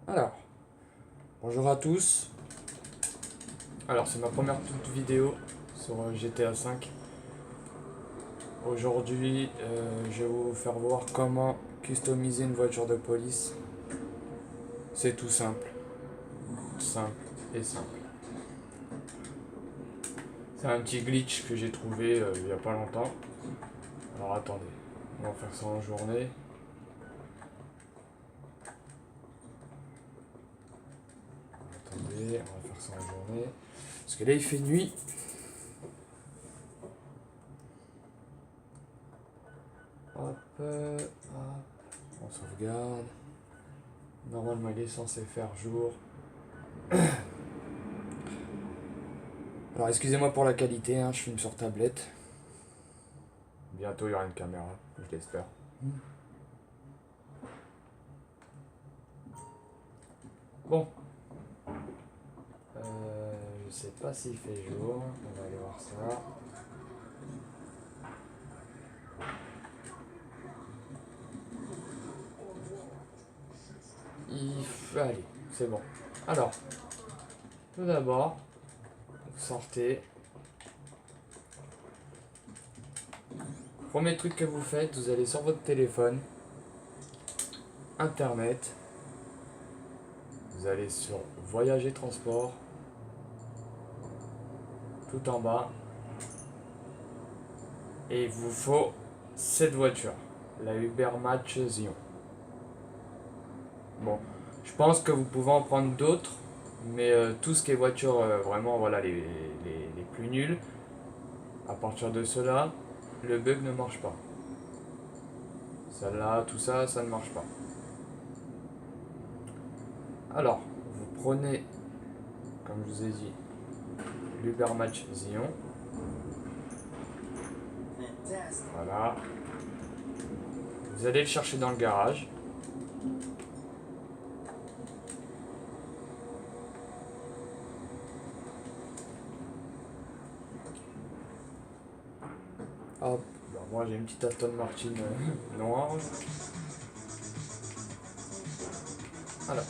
Alors, bonjour à tous. Alors, c'est ma première toute vidéo sur GTA V. Aujourd'hui, je vais vous faire voir comment customiser une voiture de police. C'est tout simple. Simple et simple. C'est un petit glitch que j'ai trouvé il n'y a pas longtemps. Alors, attendez. On va faire ça en journée. Attendez, on va faire ça en journée. Parce que là, il fait nuit. Hop, on sauvegarde. Normalement, il est censé faire jour. Alors, excusez-moi pour la qualité, hein, je filme sur tablette. Bientôt, il y aura une caméra, je l'espère. Bon. Je sais pas s'il fait jour. On va aller voir ça. Allez, c'est bon. Alors, tout d'abord, vous sortez. Premier truc que vous faites, vous allez sur votre téléphone, Internet, vous allez sur Voyage et Transport, tout en bas, et il vous faut cette voiture, la Uber Match Zion. Bon, je pense que vous pouvez en prendre d'autres, mais tout ce qui est voiture, vraiment, voilà, les plus nuls, à partir de cela, le bug ne marche pas. Celle-là, tout ça, ça ne marche pas. Alors, vous prenez, comme je vous ai dit, l'Uber Match Zion. Voilà. Vous allez le chercher dans le garage. Hop. Ben, moi j'ai une petite Aston Martin noire. Voilà.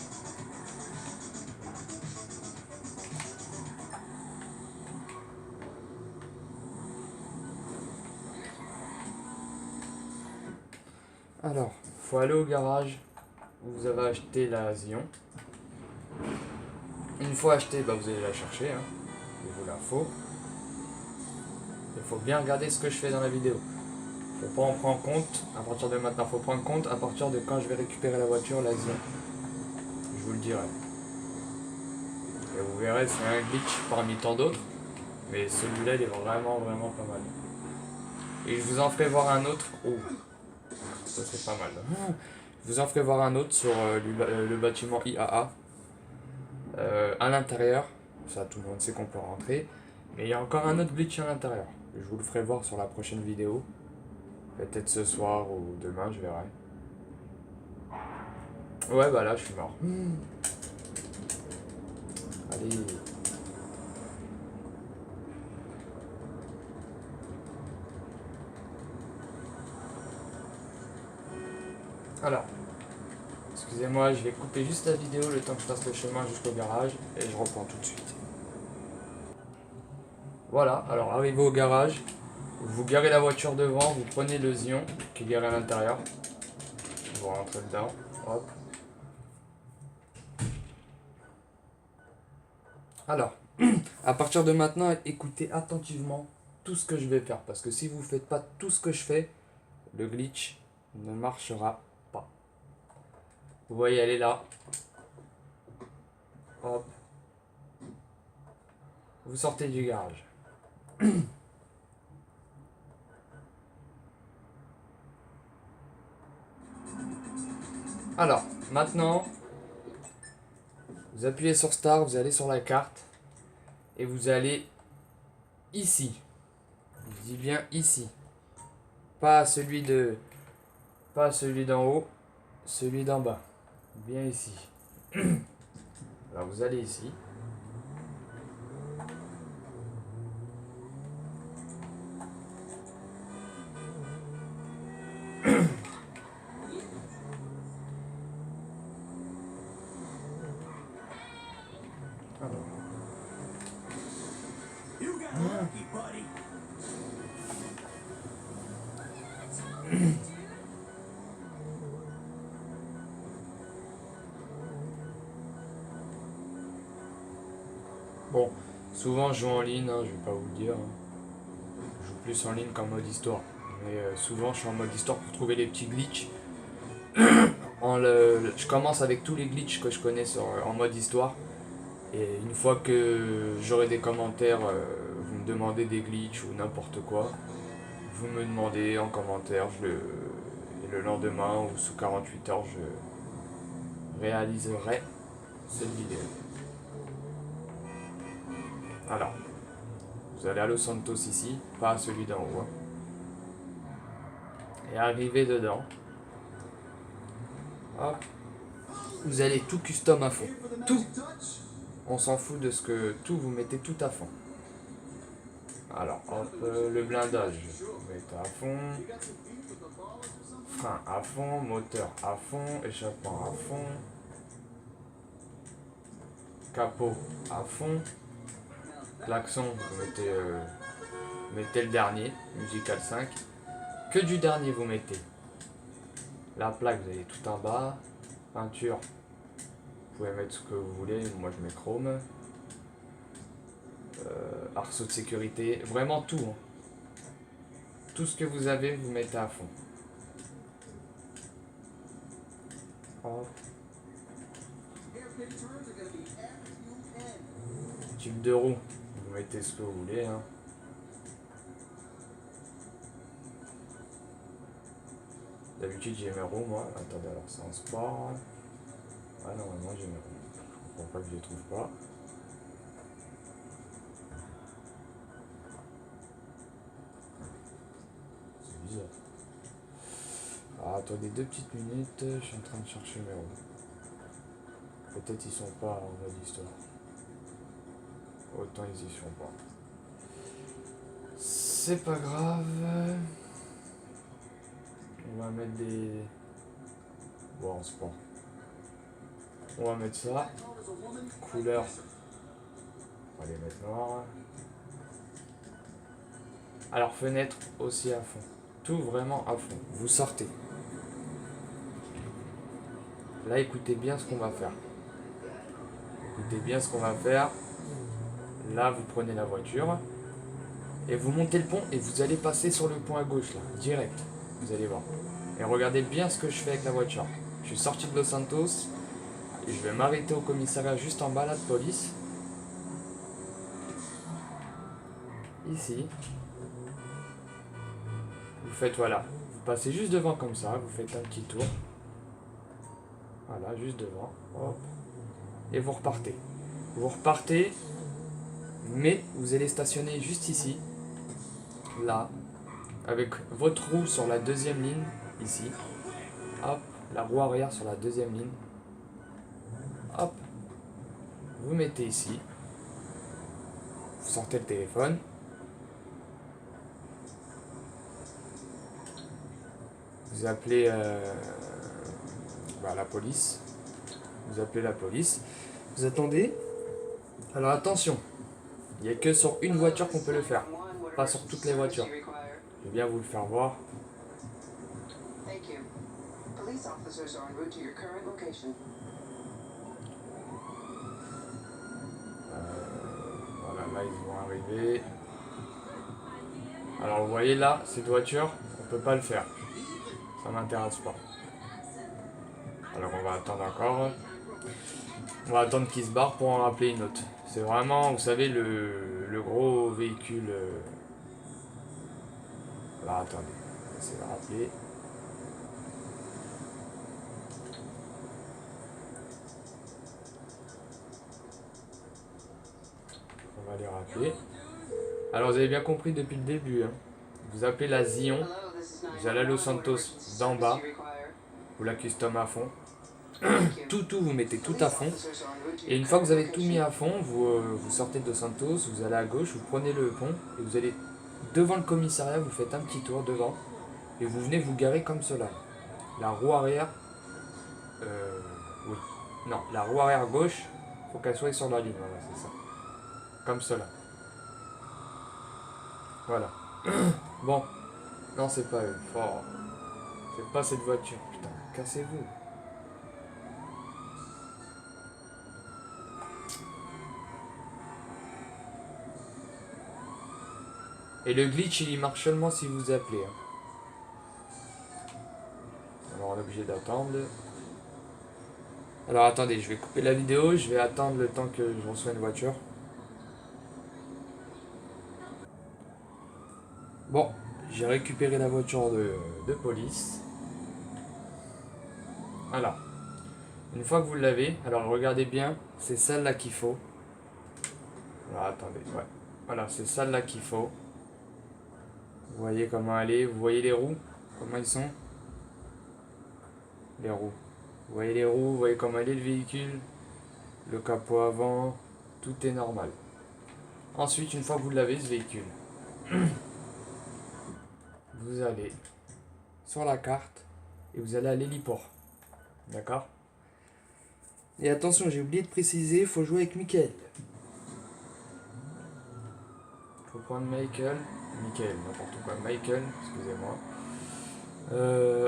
Alors, faut aller au garage où vous avez acheté la Zion. Une fois achetée, bah, vous allez la chercher. Hein. Il vous la faut. Il faut bien regarder ce que je fais dans la vidéo. Faut pas en prendre compte à partir de maintenant. Faut prendre compte à partir de quand je vais récupérer la voiture, la Zion. Je vous le dirai. Et vous verrez, c'est un glitch parmi tant d'autres. Mais celui-là, il est vraiment, vraiment pas mal. Et je vous en ferai voir un autre. Oh, ça c'est pas mal. Je vous en ferai voir un autre sur le bâtiment IAA. À l'intérieur. Ça, tout le monde sait qu'on peut rentrer. Mais il y a encore un autre glitch à l'intérieur. Je vous le ferai voir sur la prochaine vidéo. Peut-être ce soir ou demain, je verrai. Ouais, bah là, je suis mort. Allez. Alors, excusez-moi, je vais couper juste la vidéo le temps que je fasse le chemin jusqu'au garage et je reprends tout de suite. Voilà, alors arrivé au garage, vous garez la voiture devant, vous prenez le Zion qui est garé à l'intérieur. Vous rentrez dedans, hop. Alors, à partir de maintenant, écoutez attentivement tout ce que je vais faire parce que si vous ne faites pas tout ce que je fais, le glitch ne marchera pas. Vous voyez, elle est là. Hop. Vous sortez du garage. Alors, maintenant, vous appuyez sur Start, vous allez sur la carte et vous allez ici. Je dis bien ici. Pas celui de, pas celui d'en haut, celui d'en bas. Bien ici. Alors vous allez ici. Alors. Bon, souvent je joue en ligne, hein, je vais pas vous le dire. Je joue plus en ligne qu'en mode histoire. Mais souvent je suis en mode histoire pour trouver les petits glitches. Je commence avec tous les glitches que je connais en mode histoire. Et une fois que j'aurai des commentaires, vous me demandez des glitches ou n'importe quoi, vous me demandez en commentaire, et le lendemain ou sous 48 heures, je réaliserai cette vidéo. Alors, vous allez à Los Santos ici, pas à celui d'en haut. Hein. Et arrivez dedans. Hop. Vous allez tout custom à fond. Tout. On s'en fout de ce que tout, vous mettez tout à fond. Alors, hop, le blindage, vous mettez à fond. Frein à fond, moteur à fond, échappement à fond. Capot à fond. Klaxon, vous mettez le dernier, musical 5. Que du dernier vous mettez. La plaque, vous avez tout en bas. Peinture, vous pouvez mettre ce que vous voulez, moi je mets chrome. Arceau de sécurité, vraiment tout. Hein. Tout ce que vous avez, vous mettez à fond. Oh. Type de roue, vous mettez ce que vous voulez. Hein. D'habitude j'ai mes roues moi. Attendez, alors c'est en sport. Ah normalement j'ai mes roues. Je comprends pas que je les trouve pas. C'est bizarre. Ah, attendez 2 petites minutes, je suis en train de chercher mes roues. Peut-être ils sont pas en mode histoire. Autant ils y sont pas. C'est pas grave. On va mettre des... Bon, en sport. On va mettre ça. Couleur. On va les mettre noir. Alors, fenêtre aussi à fond. Tout vraiment à fond. Vous sortez. Là, écoutez bien ce qu'on va faire. Écoutez bien ce qu'on va faire. Là, vous prenez la voiture. Et vous montez le pont et vous allez passer sur le pont à gauche, là. Direct. Vous allez voir. Et regardez bien ce que je fais avec la voiture. Je suis sorti de Los Santos. Et je vais m'arrêter au commissariat juste en bas là de police. Ici. Vous faites voilà. Vous passez juste devant comme ça. Vous faites un petit tour. Voilà, juste devant. Hop. Et vous repartez. Vous repartez. Mais vous allez stationner juste ici. Là. Avec votre roue sur la deuxième ligne. Ici. Hop. La roue arrière sur la deuxième ligne. Hop. Vous mettez ici. Vous sortez le téléphone. Vous appelez la police. Vous appelez la police. Vous attendez. Alors attention. Il n'y a que sur une voiture qu'on peut le faire. Pas sur toutes les voitures. Je vais bien vous le faire voir. Voilà, là ils vont arriver. Alors vous voyez là, cette voiture, on peut pas le faire. Ça m'intéresse pas. Alors on va attendre encore. On va attendre qu'il se barre pour en rappeler une autre. C'est vraiment, vous savez, le gros véhicule. Alors attendez, on va essayer de rappeler. On va les rappeler. Alors vous avez bien compris depuis le début. Hein. Vous appelez la Zion. Vous allez à Los Santos d'en bas. Vous la custom à fond. tout, vous mettez tout à fond. Et une fois que vous avez tout mis à fond, vous sortez de Los Santos, vous allez à gauche, vous prenez le pont et vous allez devant le commissariat, vous faites un petit tour devant et vous venez vous garer comme cela. La roue arrière, oui, non, la roue arrière gauche, Faut qu'elle soit sur la ligne, voilà, c'est ça. Comme cela. Voilà. Bon. Non, c'est pas eux. Oh. C'est pas cette voiture. Putain, cassez-vous. Et le glitch, il marche seulement si vous appelez. Hein. Alors, on est obligé d'attendre. Alors, attendez, je vais couper la vidéo. Je vais attendre le temps que je reçois une voiture. Bon, j'ai récupéré la voiture de police. Voilà. Une fois que vous l'avez, alors regardez bien, c'est celle-là qu'il faut. Alors, attendez, ouais. Voilà, c'est celle-là qu'il faut. Vous voyez comment elle est, vous voyez les roues, comment ils sont. Les roues. Vous voyez les roues, vous voyez comment elle est le véhicule. Le capot avant, tout est normal. Ensuite, une fois que vous l'avez ce véhicule, vous allez sur la carte et vous allez à l'héliport. D'accord? Et attention, j'ai oublié de préciser, il faut jouer avec Michael. Il faut prendre Michael, n'importe quoi, Michael, excusez-moi.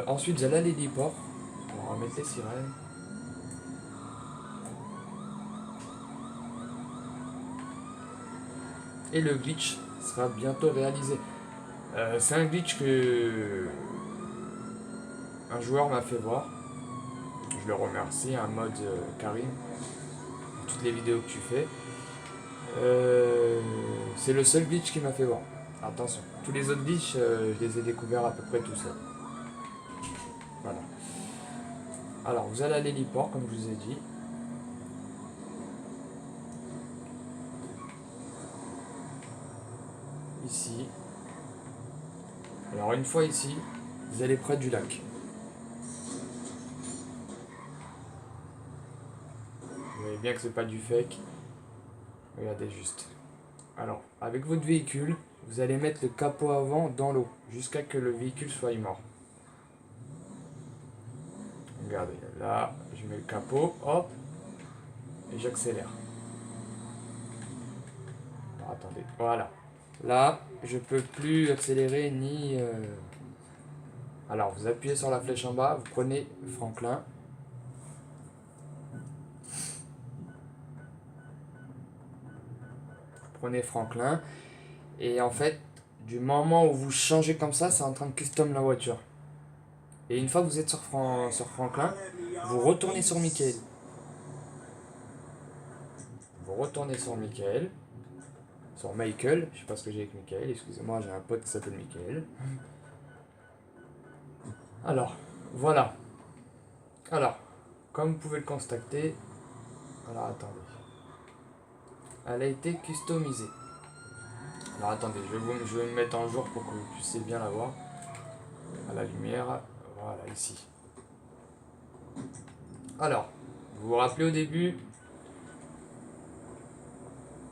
Ensuite, vous allez à l'héliport. On va mettre les sirènes. Et le glitch sera bientôt réalisé. C'est un glitch que un joueur m'a fait voir. Je le remercie, un mode Karim, pour toutes les vidéos que tu fais. C'est le seul glitch qui m'a fait voir. Attention, tous les autres glitches, je les ai découverts à peu près tout seul. Voilà. Alors, vous allez à l'héliport, comme je vous ai dit. Ici. Alors, une fois ici, vous allez près du lac. Vous voyez bien que c'est pas du fake. Regardez juste. Alors, avec votre véhicule, vous allez mettre le capot avant dans l'eau, jusqu'à ce que le véhicule soit mort. Regardez, là, je mets le capot, hop, et j'accélère. Alors, attendez, voilà. Là, je peux plus accélérer ni... Alors, vous appuyez sur la flèche en bas, vous prenez Franklin. Vous prenez Franklin. Et en fait, du moment où vous changez comme ça, c'est en train de custom la voiture. Et une fois que vous êtes sur Franklin, vous retournez sur Michael. Vous retournez sur Michael. Sur Michael, je sais pas ce que j'ai avec Michael, excusez-moi, j'ai un pote qui s'appelle Michael. Alors, voilà. Alors, comme vous pouvez le constater, alors attendez. Elle a été customisée. Alors attendez, je vais me mettre en jour pour que vous puissiez bien la voir. À la lumière, voilà, ici. Alors, vous vous rappelez au début,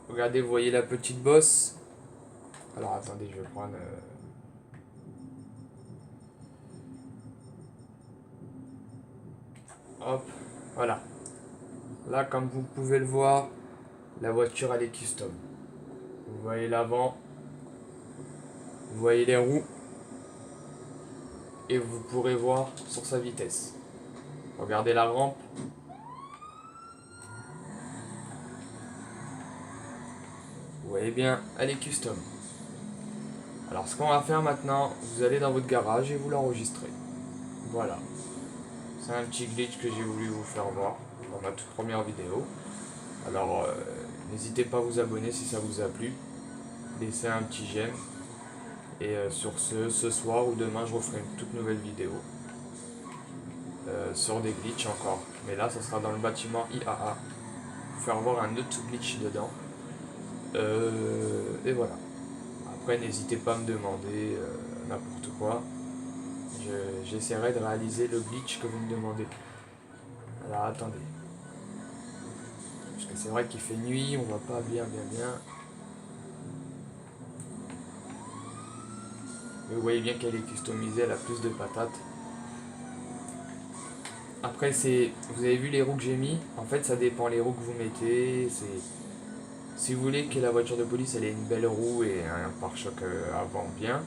regardez, vous voyez la petite bosse. Alors attendez, je vais prendre... Hop, voilà. Là, comme vous pouvez le voir, la voiture, elle est custom. Vous voyez l'avant, vous voyez les roues, et vous pourrez voir sur sa vitesse. Regardez la rampe. Vous voyez bien, elle est custom. Alors ce qu'on va faire maintenant, vous allez dans votre garage et vous l'enregistrez. Voilà. C'est un petit glitch que j'ai voulu vous faire voir dans ma toute première vidéo. Alors n'hésitez pas à vous abonner si ça vous a plu. Laissez un petit j'aime. Et sur ce soir ou demain, je referai une toute nouvelle vidéo. Sur des glitches encore. Mais là, ça sera dans le bâtiment IAA. Vous faire voir un autre glitch dedans. Et voilà. Après, n'hésitez pas à me demander n'importe quoi. J'essaierai de réaliser le glitch que vous me demandez. Alors, attendez. Parce que c'est vrai qu'il fait nuit, on voit pas bien. Mais vous voyez bien qu'elle est customisée, elle a plus de patates. Après, vous avez vu les roues que j'ai mis. En fait, ça dépend les roues que vous mettez. Si vous voulez que la voiture de police elle ait une belle roue et un pare-choc avant bien,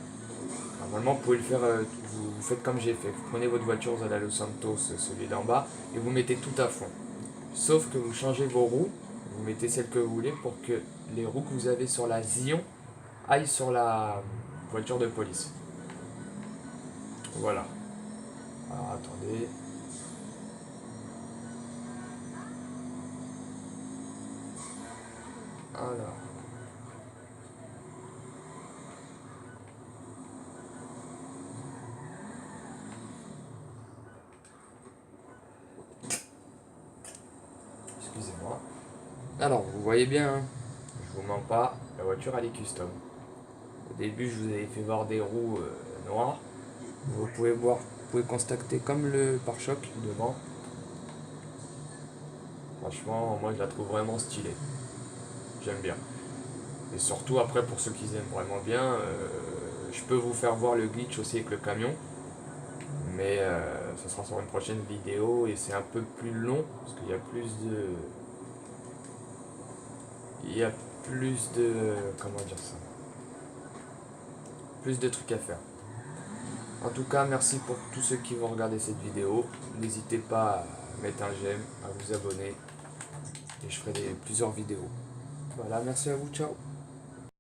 normalement vous pouvez le faire. Vous faites comme j'ai fait. Vous prenez votre voiture, vous allez à Los Santos, celui d'en bas, et vous mettez tout à fond. Sauf que vous changez vos roues. Vous mettez celles que vous voulez pour que les roues que vous avez sur la Zion aillent sur la voiture de police. Voilà. Alors attendez. Alors. Excusez-moi. Alors, vous voyez bien, hein, je vous mens pas, la voiture elle est custom. Au début, je vous avais fait voir des roues noires. Vous pouvez voir, vous pouvez constater comme le pare-choc devant. Franchement, moi je la trouve vraiment stylée. J'aime bien. Et surtout après pour ceux qui aiment vraiment bien, je peux vous faire voir le glitch aussi avec le camion. Mais ce sera sur une prochaine vidéo et c'est un peu plus long parce qu'il y a plus de... Il y a plus de... Comment dire ça? Plus de trucs à faire. En tout cas, merci pour tous ceux qui vont regarder cette vidéo. N'hésitez pas à mettre un j'aime, à vous abonner. Et je ferai plusieurs vidéos. Voilà, merci à vous, ciao.